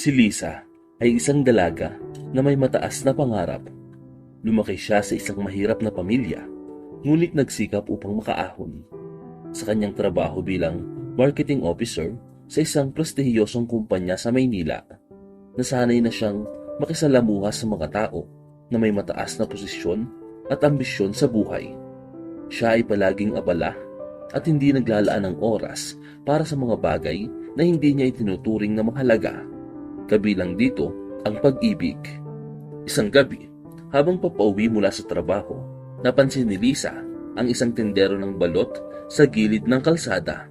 Si Lisa ay isang dalaga na may mataas na pangarap. Lumaki siya sa isang mahirap na pamilya, ngunit nagsikap upang makaahon. Sa kanyang trabaho bilang marketing officer sa isang prestihiyosong kumpanya sa Maynila, nasanay na siyang makisalamuha sa mga tao na may mataas na posisyon at ambisyon sa buhay. Siya ay palaging abala at hindi naglalaan ng oras para sa mga bagay na hindi niya itinuturing na mahalaga. Kabilang dito ang pag-ibig. Isang gabi, habang papauwi mula sa trabaho, napansin ni Lisa ang isang tindero ng balot sa gilid ng kalsada.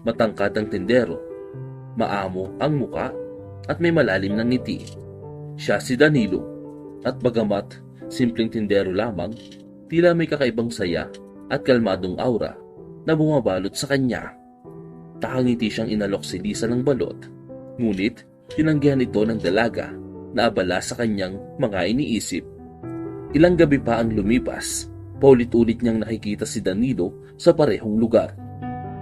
Matangkad ang tindero, maamo ang muka at may malalim na ngiti. Siya si Danilo, at bagamat simpleng tindero lamang, tila may kakaibang saya at kalmadong aura na bumabalot sa kanya. Takangiti siyang inalok si Lisa ng balot, ngunit tinanggihan ito ng dalaga na abala sa kanyang mga iniisip. Ilang gabi pa ang lumipas, paulit-ulit niyang nakikita si Danilo sa parehong lugar.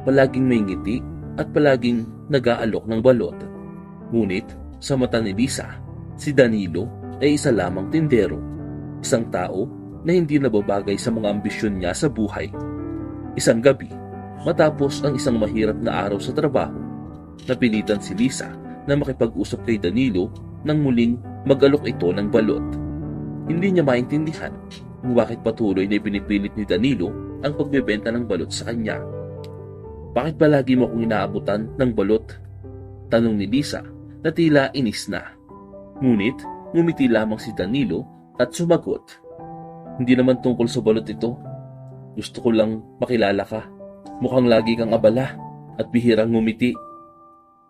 Palaging may ngiti at palaging nag-aalok ng balot. Ngunit sa mata ni Lisa, si Danilo ay isa lamang tindero, isang tao na hindi nababagay sa mga ambisyon niya sa buhay. Isang gabi, matapos ang isang mahirap na araw sa trabaho, napilitan si Lisa na makipag-usap kay Danilo nang muling mag-alok ito ng balot. Hindi niya maintindihan kung bakit patuloy na pinipilit ni Danilo ang pagbebenta ng balot sa kanya. Bakit palagi mo akong inaabutan ng balot? Tanong ni Lisa na tila inis na. Ngunit ngumiti lamang si Danilo at sumagot, "Hindi naman tungkol sa balot ito. Gusto ko lang makilala ka. Mukhang lagi kang abala at bihirang ngumiti.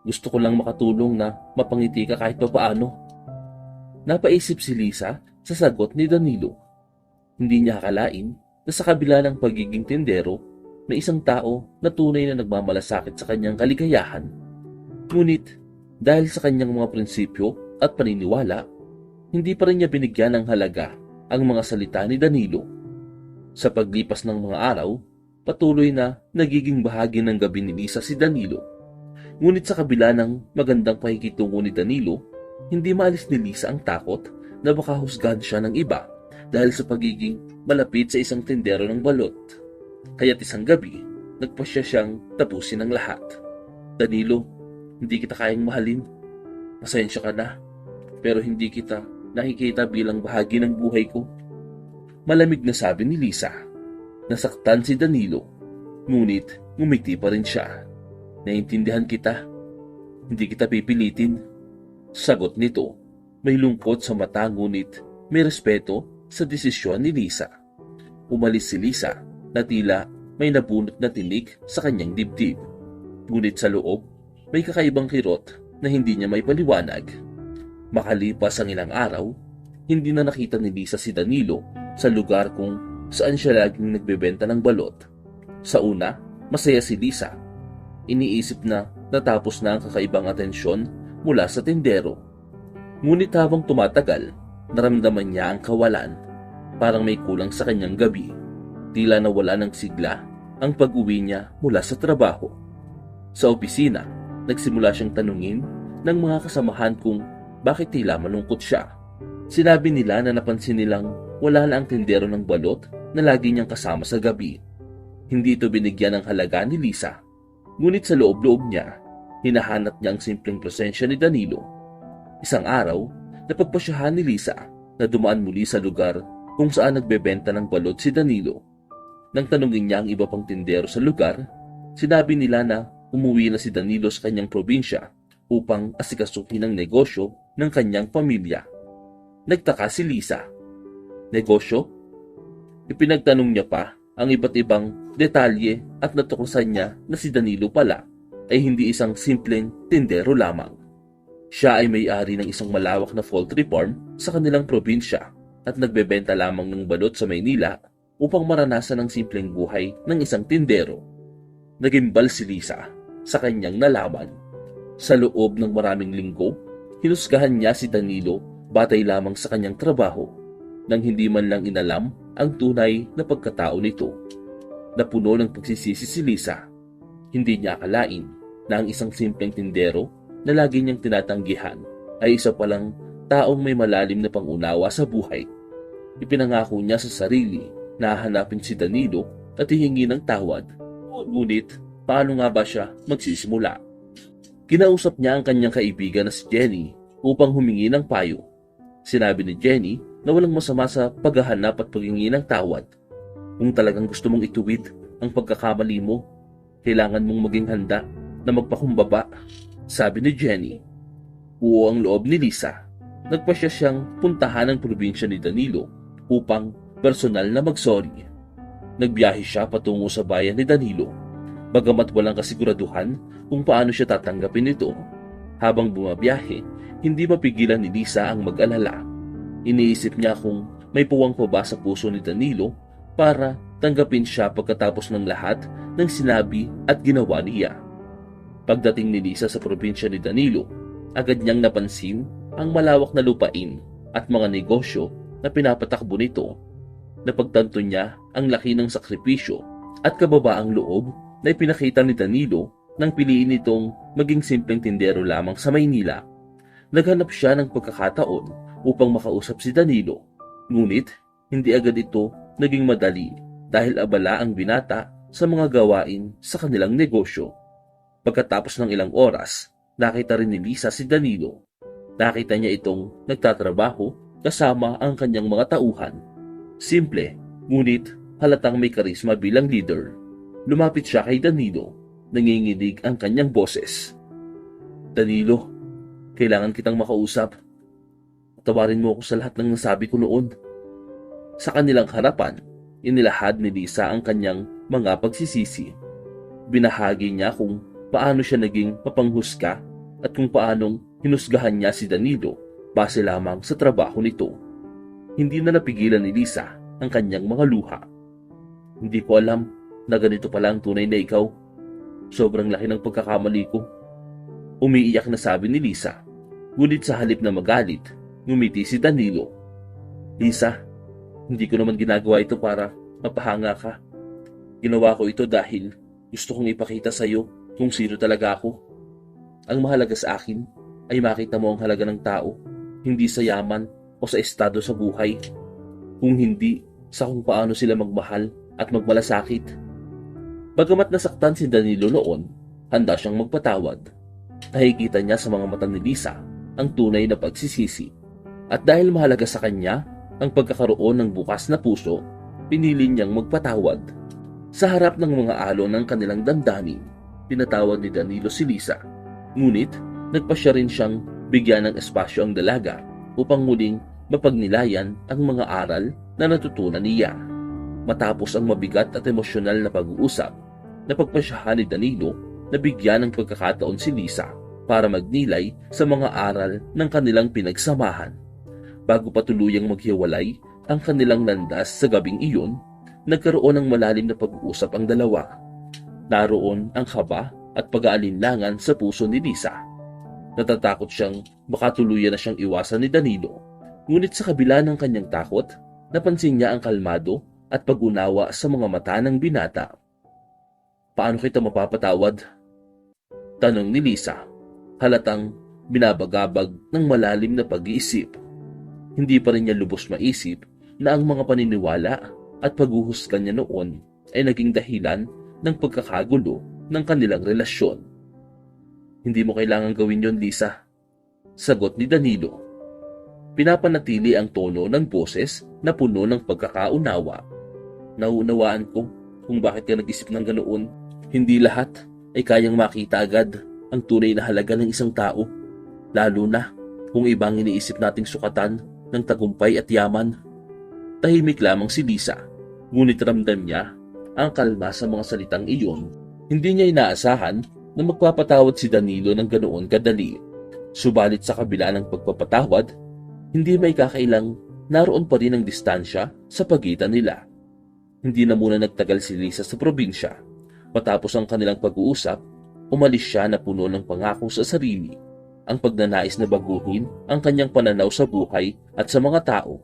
Gusto ko lang makatulong na mapangiti ka kahit papaano." Napaisip si Lisa sa sagot ni Danilo. Hindi niya akalain na sa kabila ng pagiging tindero, may isang tao na tunay na nagmamalasakit sa kanyang kaligayahan. Ngunit dahil sa kanyang mga prinsipyo at paniniwala, hindi pa rin niya binigyan ng halaga ang mga salita ni Danilo. Sa paglipas ng mga araw, patuloy na nagiging bahagi ng gabi ni Lisa si Danilo. Ngunit sa kabila ng magandang pakikitungo ni Danilo, hindi maalis ni Lisa ang takot na baka husgahan siya ng iba dahil sa pagiging malapit sa isang tindero ng balot. Kaya't isang gabi, nagpasya siyang tapusin ang lahat. "Danilo, hindi kita kayang mahalin. Pasensya ka na, pero hindi kita nakikita bilang bahagi ng buhay ko." Malamig na sabi ni Lisa. Nasaktan si Danilo, ngunit ngumiti pa rin siya. "Naiintindihan kita. Hindi kita pipilitin." Sagot nito, may lungkot sa mata ngunit may respeto sa desisyon ni Lisa. Umalis si Lisa na tila may nabunot na tinig sa kanyang dibdib. Ngunit sa loob, may kakaibang kirot na hindi niya may paliwanag. Makalipas ang ilang araw, hindi na nakita ni Lisa si Danilo sa lugar kung saan siya laging nagbebenta ng balot. Sa una, masaya si Lisa. Iniisip na natapos na ang kakaibang atensyon mula sa tindero. Ngunit habang tumatagal, naramdaman niya ang kawalan. Parang may kulang sa kanyang gabi. Tila nawala ng sigla ang pag-uwi niya mula sa trabaho. Sa opisina, nagsimula siyang tanungin ng mga kasamahan kung bakit tila malungkot siya. Sinabi nila na napansin nilang wala na ang tindero ng balot na lagi niyang kasama sa gabi. Hindi ito binigyan ng halaga ni Lisa. Ngunit sa loob-loob niya, hinahanap niya ang simpleng presensya ni Danilo. Isang araw, napagpasyahan ni Lisa na dumaan muli sa lugar kung saan nagbebenta ng balot si Danilo. Nang tanungin niya ang iba pang tindero sa lugar, sinabi nila na umuwi na si Danilo sa kanyang probinsya upang asikasuhin ang negosyo ng kanyang pamilya. Nagtaka si Lisa. Negosyo? Ipinagtanong niya pa ang iba't ibang detalye at natuklasan niya na si Danilo pala ay hindi isang simpleng tindero lamang. Siya ay may-ari ng isang malawak na poultry farm sa kanilang probinsya at nagbebenta lamang ng balot sa Maynila upang maranasan ang simpleng buhay ng isang tindero. Nagimbal si Lisa sa kanyang nalaman. Sa loob ng maraming linggo, hinusgahan niya si Danilo batay lamang sa kanyang trabaho nang hindi man lang inalam ang tunay na pagkatao nito. Napuno ng pagsisisi si Lisa. Hindi niya akalain na ang isang simpleng tindero na lagi niyang tinatanggihan ay isa palang taong may malalim na pangunawa sa buhay. Ipinangako niya sa sarili na hahanapin si Danilo at hihingi ng tawad. Ngunit, paano nga ba siya magsisimula? Kinausap niya ang kanyang kaibigan na si Jenny upang humingi ng payo. Sinabi ni Jenny na walang masama sa paghahanap at paghingi ng tawad. Kung talagang gusto mong ituwid ang pagkakamali mo, kailangan mong maging handa na magpakumbaba, sabi ni Jenny. Buo ang loob ni Lisa. Nagpasya siyang puntahan ang probinsya ni Danilo upang personal na magsorry. Nagbiyahe siya patungo sa bayan ni Danilo, bagamat walang kasiguraduhan kung paano siya tatanggapin ito. Habang bumabiyahe, hindi mapigilan ni Lisa ang mag-alala. Iniisip niya kung may puwang pa ba sa puso ni Danilo para tanggapin siya pagkatapos ng lahat ng sinabi at ginawa niya. Pagdating ni Lisa sa probinsya ni Danilo, agad niyang napansin ang malawak na lupain at mga negosyo na pinapatakbo nito. Napagtanto niya ang laki ng sakripisyo at kababaang loob na ipinakita ni Danilo nang piliin itong maging simpleng tindero lamang sa Maynila. Naghanap siya ng pagkakataon upang makausap si Danilo, ngunit hindi agad ito naging madali dahil abala ang binata sa mga gawain sa kanilang negosyo. Pagkatapos ng ilang oras, nakita rin ni Lisa si Danilo. Nakita niya itong nagtatrabaho kasama ang kanyang mga tauhan. Simple, ngunit halatang may karisma bilang leader. Lumapit siya kay Danilo, nanginginig ang kanyang boses. Danilo, kailangan kitang makausap. Tawarin mo ako sa lahat ng nasabi ko noon. Sa kanilang harapan, inilahad ni Lisa ang kanyang mga pagsisisi. Binahagi niya kung paano siya naging mapanghusga at kung paanong hinusgahan niya si Danilo base lamang sa trabaho nito. Hindi na napigilan ni Lisa ang kanyang mga luha. Hindi ko alam na ganito pala ang tunay na ikaw. Sobrang laki ng pagkakamali ko. Umiiyak na sabi ni Lisa. Ngunit sa halip na magalit, ngumiti si Danilo. Lisa, hindi ko naman ginagawa ito para mapahanga ka. Ginawa ko ito dahil gusto kong ipakita sa iyo kung sino talaga ako. Ang mahalaga sa akin ay makita mo ang halaga ng tao, hindi sa yaman o sa estado sa buhay, kung hindi sa kung paano sila magmahal at magmalasakit. Bagamat nasaktan si Danilo noon, handa siyang magpatawad. Nakikita niya sa mga mata ni Lisa ang tunay na pagsisisi. At dahil mahalaga sa kanya ang pagkakaroon ng bukas na puso, pinili niyang magpatawad. Sa harap ng mga alon ng kanilang damdamin, pinatawad ni Danilo si Lisa. Ngunit, nagpasya rin siyang bigyan ng espasyo ang dalaga upang muling mapagnilayan ang mga aral na natutunan niya. Matapos ang mabigat at emosyonal na pag-uusap, napagpasyahan ni Danilo na bigyan ng pagkakataon si Lisa para magnilay sa mga aral ng kanilang pinagsamahan. Bago pa tuluyang maghiwalay ang kanilang landas sa gabing iyon, nagkaroon ng malalim na pag-uusap ang dalawa. Naroon ang kaba at pag-aalinlangan sa puso ni Lisa. Natatakot siyang baka tuluyan na siyang iwasan ni Danilo. Ngunit sa kabila ng kanyang takot, napansin niya ang kalmado at pag-unawa sa mga mata ng binata. Paano kita mapapatawad? Tanong ni Lisa, halatang binabagabag ng malalim na pag-iisip. Hindi pa rin niya lubos maisip na ang mga paniniwala at paghuhusga niya noon ay naging dahilan ng pagkakagulo ng kanilang relasyon. Hindi mo kailangan gawin yon, Lisa, sagot ni Danilo. Pinapanatili ang tono ng boses na puno ng pagkakaunawa. Nauunawaan ko kung bakit ka nag-isip ng ganoon. Hindi lahat ay kayang makita agad ang tunay na halaga ng isang tao, lalo na kung ibang iniisip nating sukatan ng tagumpay at yaman. Tahimik lamang si Lisa, ngunit ramdam niya ang kalma sa mga salitang iyon. Hindi niya inaasahan na magpapatawad si Danilo ng ganoon kadali. Subalit sa kabila ng pagpapatawad, hindi may kakailang naroon pa rin ang distansya sa pagitan nila. Hindi na muna nagtagal si Lisa sa probinsya. Matapos ang kanilang pag-uusap, umalis siya na puno ng pangako sa sarili, ang pagnanais na baguhin ang kanyang pananaw sa buhay at sa mga tao.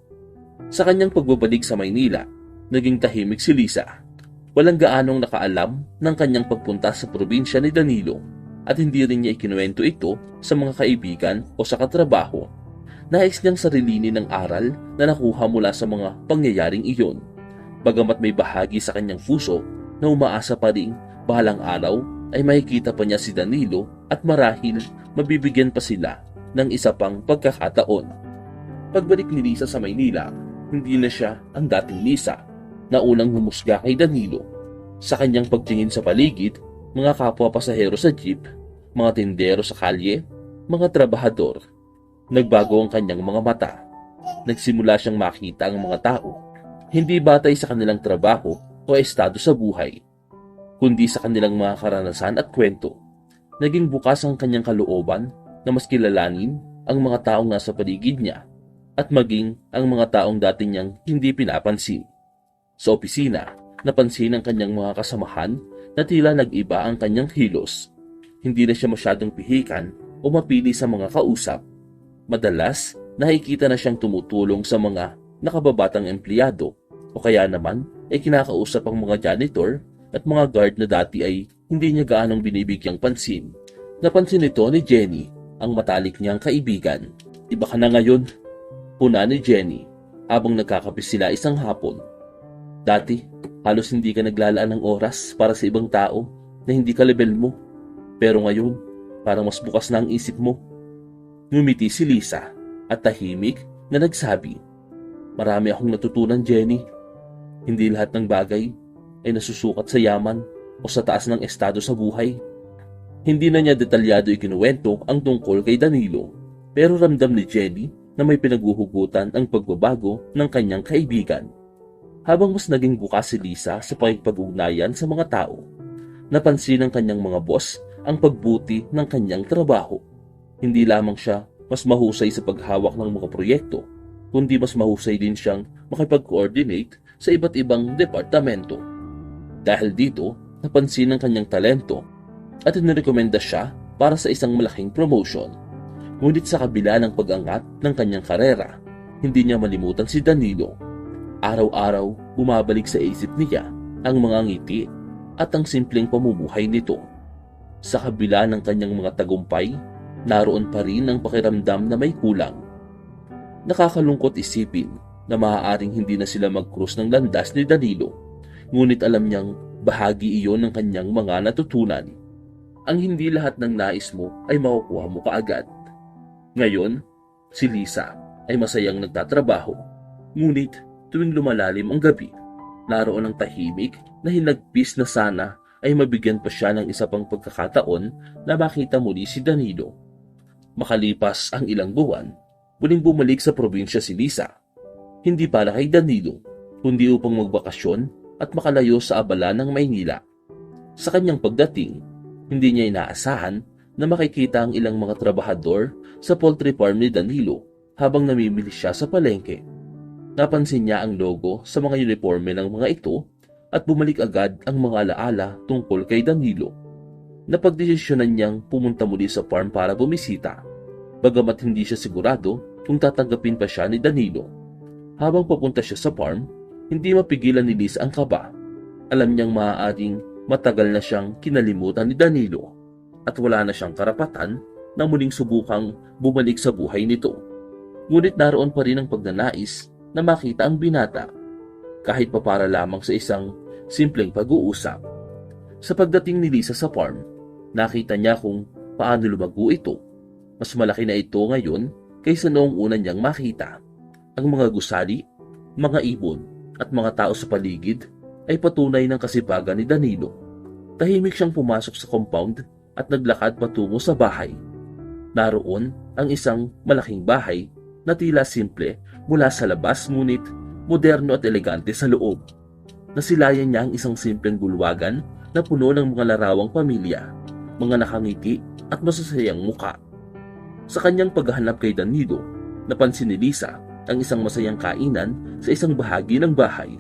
Sa kanyang pagbabalik sa Maynila, naging tahimik si Lisa. Walang gaanong nakaalam ng kanyang pagpunta sa probinsya ni Danilo. at hindi rin niya ikinuwento ito sa mga kaibigan o sa katrabaho. Nais niyang sarilinin ng aral na nakuha mula sa mga pangyayaring iyon. Bagamat may bahagi sa kanyang puso na umaasa pa ring bahalang araw ay makikita pa niya si Danilo at marahil mabibigyan pa sila ng isa pang pagkakataon. Pagbalik ni Lisa sa Maynila, hindi na siya ang dating Lisa na unang humusga kay Danilo. Sa kanyang pagtingin sa paligid, mga kapwa pasahero sa jeep, mga tindero sa kalye, mga trabahador, nagbago ang kanyang mga mata. Nagsimula siyang makita ang mga tao, hindi batay sa kanilang trabaho o estado sa buhay, kundi sa kanilang mga karanasan at kwento. Naging bukas ang kanyang kalooban na mas kilalanin ang mga taong nasa paligid niya at maging ang mga taong dati niyang hindi pinapansin. Sa opisina, napansin ng kanyang mga kasamahan na tila nag-iba ang kanyang kilos. Hindi na siya masyadong pihikan o mapili sa mga kausap. Madalas, nakikita na siyang tumutulong sa mga nakababatang empleyado o kaya naman ay kinakausap ang mga janitor at mga guard na dati ay hindi niya gaanong binibigyang pansin. Napansin ito ni Jenny, ang matalik niyang kaibigan. Iba ka na ngayon, puna ni Jenny habang nagkakape sila isang hapon. Dati, halos hindi ka naglalaan ng oras para sa ibang tao na hindi ka level mo. Pero ngayon, parang mas bukas na ang isip mo. Ngumiti si Lisa at tahimik na nagsabi, "Marami akong natutunan, Jenny. Hindi lahat ng bagay ay nasusukat sa yaman o sa taas ng estado sa buhay." Hindi na niya detalyado ikinuwento ang tungkol kay Danilo, pero ramdam ni Jenny na may pinaghuhugutan ang pagbabago ng kanyang kaibigan. Habang mas naging bukas si Lisa sa pakikipag-ugnayan sa mga tao, napansin ng kanyang mga boss ang pagbuti ng kanyang trabaho. Hindi lamang siya mas mahusay sa paghawak ng mga proyekto, kundi mas mahusay din siyang makipag-coordinate sa iba't ibang departamento. Dahil dito, napansin ng kanyang talento at inirekomenda siya para sa isang malaking promotion. Ngunit sa kabila ng pag-angat ng kanyang karera, hindi niya malimutan si Danilo. Araw-araw, bumabalik sa isip niya ang mga ngiti at ang simpleng pamumuhay nito. Sa kabila ng kanyang mga tagumpay, naroon pa rin ang pakiramdam na may kulang. Nakakalungkot isipin na maaaring hindi na sila mag-cross ng landas ni Danilo, ngunit alam niyang bahagi iyon ng kanyang mga natutunan. Ang hindi lahat ng nais mo ay makukuha mo kaagad. Ngayon, si Lisa ay masayang nagtatrabaho, ngunit tuwing lumalalim ang gabi, naroon ang tahimik na hinagpis na sana ay mabigyan pa siya ng isa pang pagkakataon na makita muli si Danilo. Makalipas ang ilang buwan, muling bumalik sa probinsya si Lisa. Hindi para kay Danilo, kundi upang magbakasyon at makalayo sa abala ng Maynila. Sa kanyang pagdating, hindi niya inaasahan na makikita ang ilang mga trabahador sa poultry farm ni Danilo habang namimili siya sa palengke. Napansin niya ang logo sa mga uniforme ng mga ito at bumalik agad ang mga alaala tungkol kay Danilo. Napagdesisyonan niyang pumunta muli sa farm para bumisita, bagamat hindi siya sigurado kung tatanggapin pa siya ni Danilo. Habang papunta siya sa farm, hindi mapigilan ni Liz ang kaba. Alam niyang maaaring matagal na siyang kinalimutan ni Danilo at wala na siyang karapatan na muling subukang bumalik sa buhay nito. Ngunit naroon pa rin ang pagnanais na makita ang binata, kahit pa para lamang sa isang simpleng pag-uusap. Sa pagdating ni Lisa sa farm, nakita niya kung paano lumago ito. Mas malaki na ito ngayon kaysa noong una niyang makita. Ang mga gusali, mga ibon at mga tao sa paligid ay patunay ng kasipagan ni Danilo. Tahimik siyang pumasok sa compound at naglakad patungo sa bahay. Naroon ang isang malaking bahay na tila simple mula sa labas ngunit moderno at elegante sa loob. Nasilayan niya ang isang simpleng bulwagan na puno ng mga larawang pamilya, mga nakangiti at masasayang muka. Sa kanyang paghahanap kay Danilo, napansin ni Lisa ang isang masayang kainan sa isang bahagi ng bahay.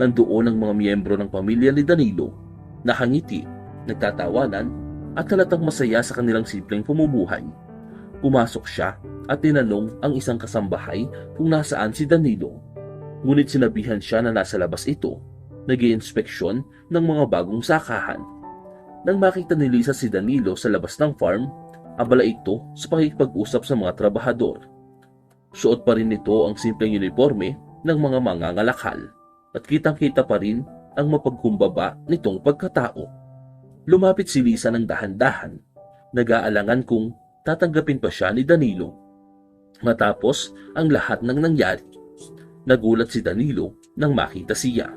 Nandoon ang mga miyembro ng pamilya ni Danilo, nakangiti, nagtatawanan at halatang masaya sa kanilang simpleng pamumuhay. Pumasok siya at tinanong ang isang kasambahay kung nasaan si Danilo. Ngunit sinabihan siya na nasa labas ito, nag-iinspeksyon ng mga bagong sakahan. Nang makita ni Lisa si Danilo sa labas ng farm, abala ito sa pakikipag-usap sa mga trabahador. Suot pa rin nito ang simpleng uniforme ng mga mangangalakal at kitang-kita pa rin ang mapagkumbaba nitong pagkatao. Lumapit si Lisa ng dahan-dahan, nag-aalangan kung tatanggapin pa siya ni Danilo. Matapos ang lahat ng nangyari, nagulat si Danilo nang makita siya.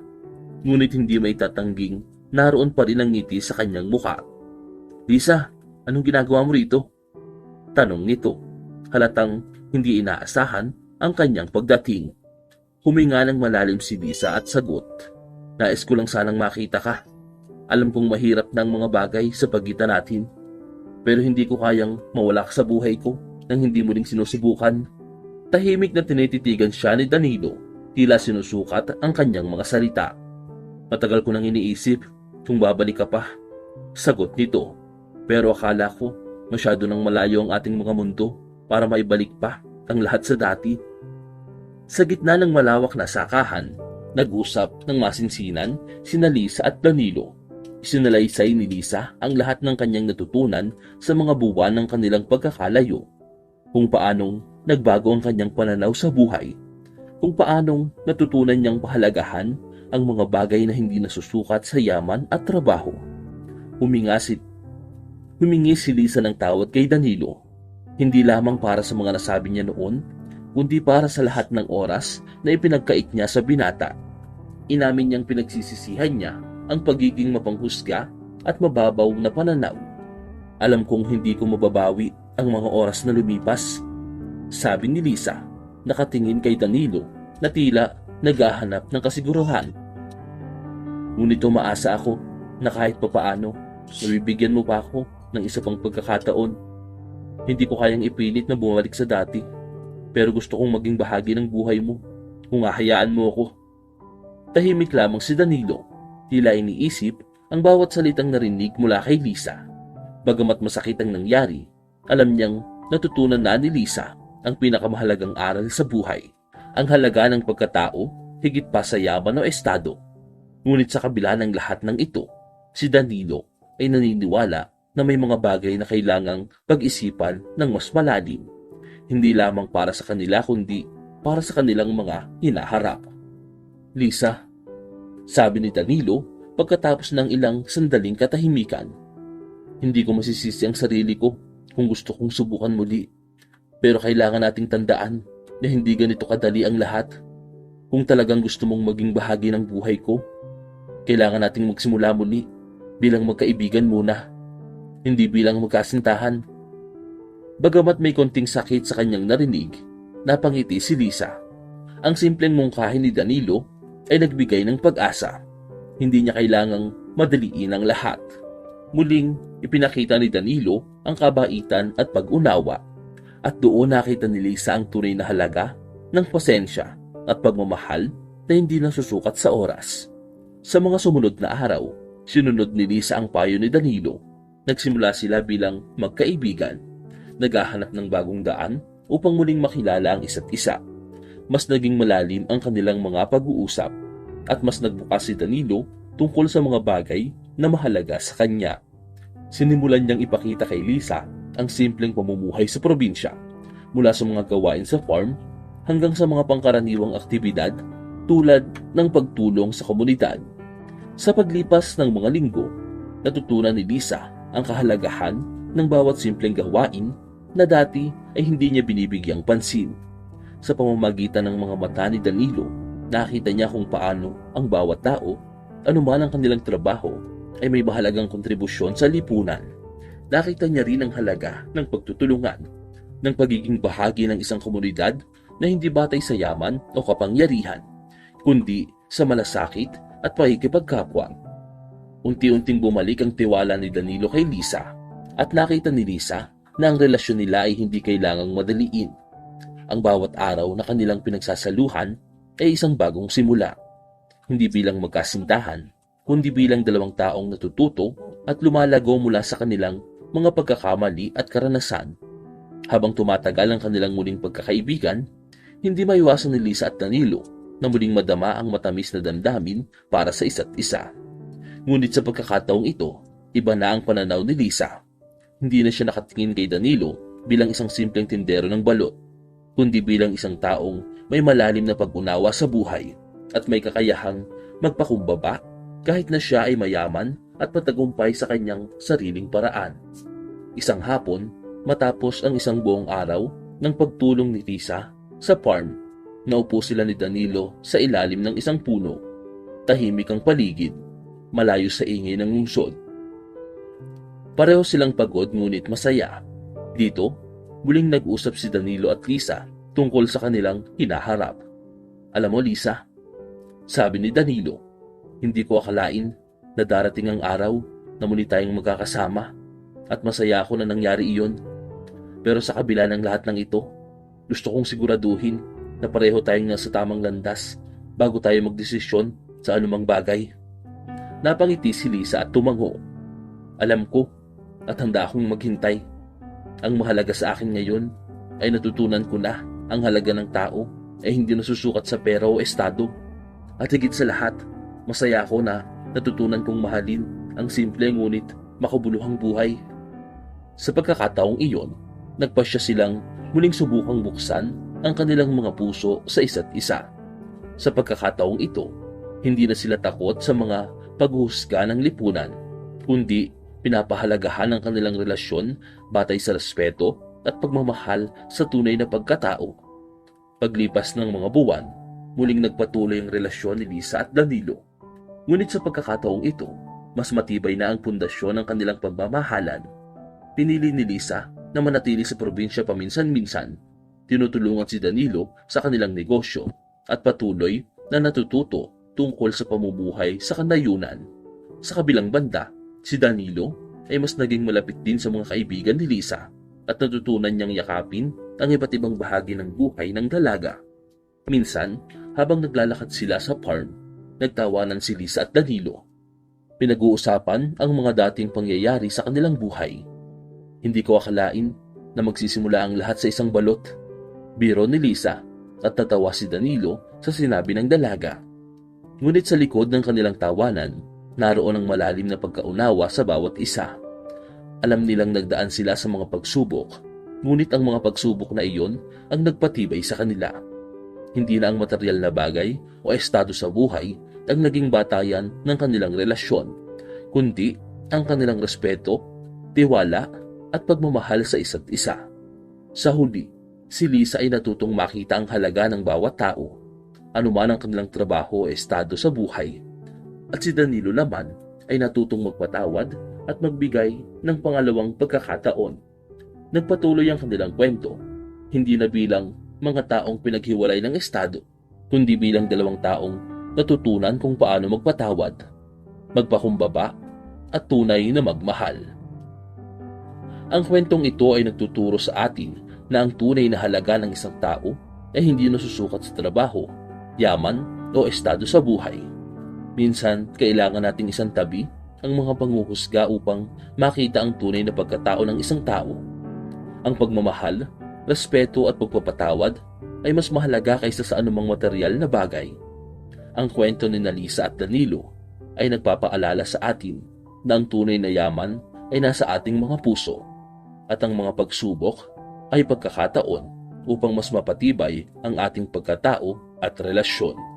Ngunit hindi may tatangging naroon pa rin ang ngiti sa kanyang mukha. "Lisa, anong ginagawa mo rito?" tanong nito. Halatang hindi inaasahan ang kanyang pagdating. Huminga ng malalim si Lisa at sagot, "Nais ko lang sanang makita ka. Alam kong mahirap na ang mga bagay sa pagitan natin, pero hindi ko kayang mawala ka sa buhay ko nang hindi mo ring sinusubukan." Tahimik na tinititigan siya ni Danilo, tila sinusukat ang kanyang mga salita. "Matagal ko nang iniisip kung babalik ka pa," sagot nito. "Pero akala ko masyado nang malayo ang ating mga mundo para maibalik pa ang lahat sa dati." Sa gitna ng malawak na sakahan, nag-usap ng masinsinan sina Lisa at Danilo. Isinalaysay ni Lisa ang lahat ng kanyang natutunan sa mga buwan ng kanilang pagkakalayo. Kung paanong nagbago ang kanyang pananaw sa buhay, kung paanong natutunan niyang pahalagahan ang mga bagay na hindi nasusukat sa yaman at trabaho. Humingi si Lisa ng tawad kay Danilo, hindi lamang para sa mga nasabi niya noon, kundi para sa lahat ng oras na ipinagkait niya sa binata. Inamin niyang pinagsisisihan niya ang pagiging mapanghusga at mababaw na pananaw. "Alam kong hindi ko mababawi ang mga oras na lumipas," sabi ni Lisa, nakatingin kay Danilo na tila naghahanap ng kasiguruhan. "Ngunit umaasa ako na kahit papaano, nabibigyan mo pa ako ng isa pang pagkakataon. Hindi ko kayang ipilit na bumalik sa dati, pero gusto kong maging bahagi ng buhay mo kung hahayaan mo ako." Tahimik lamang si Danilo, tila iniisip ang bawat salitang narinig mula kay Lisa. Bagamat masakit ang nangyari, alam niyang natutunan na ni Lisa ang pinakamahalagang aral sa buhay, ang halaga ng pagkatao higit pa sa yaman o estado. Ngunit sa kabila ng lahat ng ito, si Danilo ay naniniwala na may mga bagay na kailangang pag-isipan ng mas malalim, hindi lamang para sa kanila kundi para sa kanilang mga hinaharap. "Lisa," sabi ni Danilo pagkatapos ng ilang sandaling katahimikan, "hindi ko masisisi ang sarili ko kung gusto kong subukan muli. Pero kailangan nating tandaan na hindi ganito kadali ang lahat. Kung talagang gusto mong maging bahagi ng buhay ko, kailangan nating magsimula muli bilang magkaibigan muna, hindi bilang magkasintahan." Bagamat may konting sakit sa kanyang narinig, napangiti si Lisa. Ang simpleng mungkahi ni Danilo ay nagbigay ng pag-asa. Hindi niya kailangang madaliin ang lahat. Muling ipinakita ni Danilo ang kabaitan at pag-unawa, at doon nakita ni Lisa ang tunay na halaga ng pasensya at pagmamahal na hindi nasusukat sa oras. Sa mga sumunod na araw, sinunod ni Lisa ang payo ni Danilo. Nagsimula sila bilang magkaibigan, naghahanap ng bagong daan upang muling makilala ang isa't isa. Mas naging malalim ang kanilang mga pag-uusap at mas nagbukas si Danilo tungkol sa mga bagay na mahalaga sa kanya. Sinimulan niyang ipakita kay Lisa ang simpleng pamumuhay sa probinsya, mula sa mga gawain sa farm hanggang sa mga pangkaraniwang aktibidad tulad ng pagtulong sa komunidad. Sa paglipas ng mga linggo, natutunan ni Lisa ang kahalagahan ng bawat simpleng gawain na dati ay hindi niya binibigyang pansin. Sa pamamagitan ng mga mata ni Danilo, nakita niya kung paano ang bawat tao, anuman ang kanilang trabaho, ay may mahalagang kontribusyon sa lipunan. Nakita niya rin ang halaga ng pagtutulungan, ng pagiging bahagi ng isang komunidad na hindi batay sa yaman o kapangyarihan, kundi sa malasakit at pakikipagkapwa. Unti-unting bumalik ang tiwala ni Danilo kay Lisa, at nakita ni Lisa na ang relasyon nila ay hindi kailangang madaliin. Ang bawat araw na kanilang pinagsasaluhan ay isang bagong simula, hindi bilang magkasintahan, kundi bilang dalawang taong natututo at lumalago mula sa kanilang mga pagkakamali at karanasan. Habang tumatagal ang kanilang muling pagkakaibigan, hindi maiwasan ni Lisa at Danilo na muling madama ang matamis na damdamin para sa isa't isa. Ngunit sa pagkakataong ito, Iba na ang pananaw ni Lisa. Hindi na siya nakatingin kay Danilo bilang isang simpleng tindero ng balot, kundi bilang isang taong may malalim na pag-unawa sa buhay at may kakayahang magpakumbaba kahit na siya ay mayaman at matagumpay sa kanyang sariling paraan. Isang hapon, matapos ang isang buong araw ng pagtulong ni Lisa sa farm, naupo sila ni Danilo sa ilalim ng isang puno. Tahimik ang paligid, malayo sa ingay ng lungsod. Pareho silang pagod ngunit masaya. Dito, muling nag-usap si Danilo at Lisa tungkol sa kanilang hinaharap. Alam mo Lisa, sabi ni Danilo, hindi ko akalain na darating ang araw na muli tayong magkakasama at masaya ako na nangyari iyon. Pero sa kabila ng lahat ng ito, gusto kong siguraduhin na pareho tayong nasa tamang landas bago tayo magdesisyon sa anumang bagay. Napangiti si Lisa at tumango. Alam ko at handa akong maghintay. Ang mahalaga sa akin ngayon ay natutunan ko na ang halaga ng tao ay hindi nasusukat sa pera o estado. At higit sa lahat, masaya ako na natutunan kong mahalin ang simple ngunit makabuluhang buhay. Sa pagkakataong iyon, nagpasya silang muling subukang buksan ang kanilang mga puso sa isa't isa. Sa pagkakataong ito, hindi na sila takot sa mga paghuhusga ng lipunan, kundi pinapahalagahan ang kanilang relasyon batay sa respeto at pagmamahal sa tunay na pagkatao. Paglipas ng mga buwan, muling nagpatuloy ang relasyon ni Lisa at Danilo. Ngunit sa pagkakataong ito, mas matibay na ang pundasyon ng kanilang pagmamahalan. Pinili ni Lisa na manatili sa probinsya paminsan-minsan. Tinutulungan si Danilo sa kanilang negosyo at patuloy na natututo tungkol sa pamumuhay sa kanayunan. Sa kabilang banda, si Danilo ay mas naging malapit din sa mga kaibigan ni Lisa at natutunan niyang yakapin ang iba't ibang bahagi ng buhay ng dalaga. Minsan, habang naglalakad sila sa farm, nagtawanan si Lisa at Danilo. Pinag-uusapan ang mga dating pangyayari sa kanilang buhay. Hindi ko akalain na magsisimula ang lahat sa isang balot. Biro ni Lisa at natawa si Danilo sa sinabi ng dalaga. Ngunit sa likod ng kanilang tawanan, naroon ang malalim na pagkaunawa sa bawat isa. Alam nilang nagdaan sila sa mga pagsubok, ngunit ang mga pagsubok na iyon ang nagpatibay sa kanila. Hindi na ang material na bagay o estado sa buhay ang naging batayan ng kanilang relasyon, kundi ang kanilang respeto, tiwala at pagmamahal sa isa't isa. Sa huli, si Lisa ay natutong makita ang halaga ng bawat tao, anuman ang kanilang trabaho o estado sa buhay. At si Danilo naman ay natutong magpatawad at magbigay ng pangalawang pagkakataon. Nagpatuloy ang kanilang kwento, hindi na bilang mga taong pinaghiwalay ng estado, kundi bilang dalawang taong natutunan kung paano magpatawad, magpakumbaba at tunay na magmahal. Ang kwentong ito ay nagtuturo sa atin na ang tunay na halaga ng isang tao ay hindi nasusukat sa trabaho, yaman o estado sa buhay. Minsan, kailangan nating isang tabi ang mga panghuhusga upang makita ang tunay na pagkatao ng isang tao. Ang pagmamahal, respeto at pagpapatawad ay mas mahalaga kaysa sa anumang material na bagay. Ang kwento ni Lisa at Danilo ay nagpapaalala sa atin na ang tunay na yaman ay nasa ating mga puso at ang mga pagsubok ay pagkakataon upang mas mapatibay ang ating pagkatao at relasyon.